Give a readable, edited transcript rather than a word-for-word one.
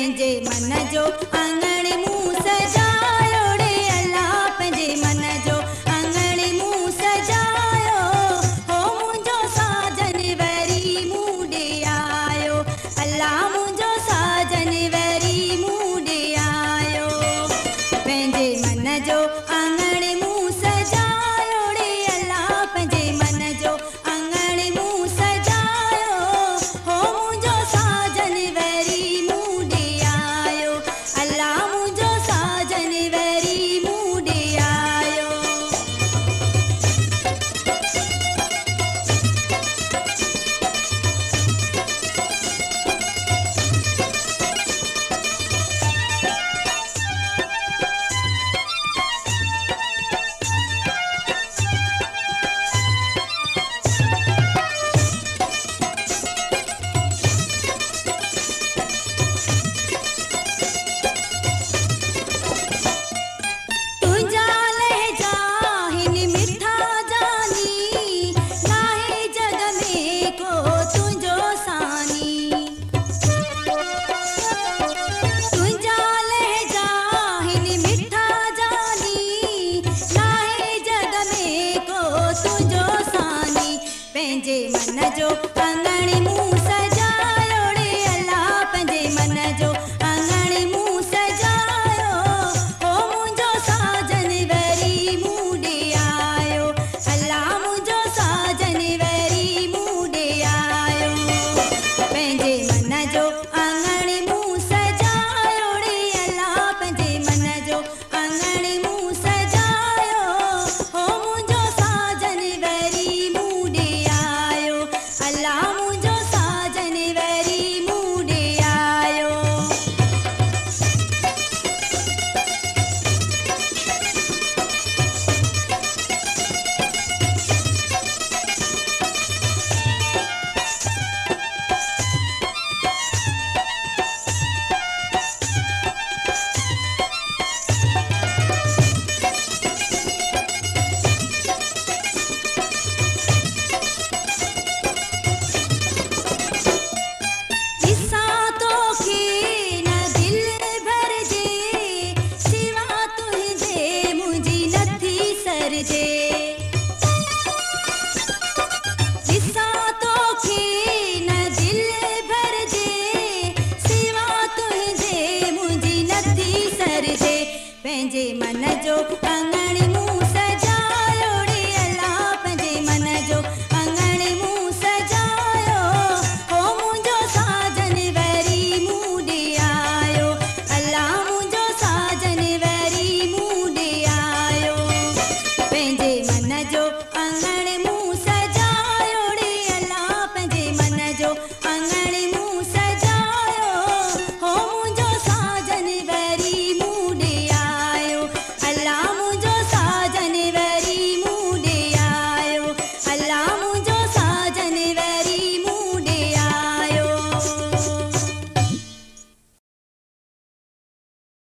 पंहिंजे मन जो आंगण मूं सजायो रे अल्लाह पंहिंजे मन जो आंगण मूं सजायो हो मुंहिंजो साजन वरी मूं ॾे आयो अल्लाह मुंहिंजो साजन वरी मूं ॾे आयो पंहिंजे मन जो आंगण मूं सजायो रे अल्लाह पंहिंजे मन जो आंगण मूं सजायो हो मुंहिंजो साजन वरी मूं ॾे आयो अल्लाह मुंहिंजो साजन वरी मूं ॾे आयो तुंहिंजा लहजा हिन मिठा जानी नाहे जग में को तुंहिंजो सानी तुंहिंजा लहजा हिन मिठा जानी नाहे जग में को तुंहिंजो सानी पंहिंजे मन जो आंगण मूं सजायो रे अल्लाह पंहिंजे मन जो आंगण मूं सजायो हो मुंहिंजो साजन वरी मूं ॾे आयो अल्लाह मुंहिंजो साजन वरी मूं ॾे आयो पंहिंजे मन जो आंगण मूं सजायो रे अल्लाह पंहिंजे मन जो आंगण मूं सजायो हो मुंहिंजो साजन वरी मूं ॾे आयो अल्लाह मुंहिंजो साजन वरी मूं ॾे आयो ॾिसां तोखे न दिल भरिजे सिवा तुंहिंजे मुंहिंजी नथी सरजे ॾिसां तोखे न दिल भरिजे सिवा तुंहिंजे मुंहिंजी नथी सरजे पंहिंजे मन जो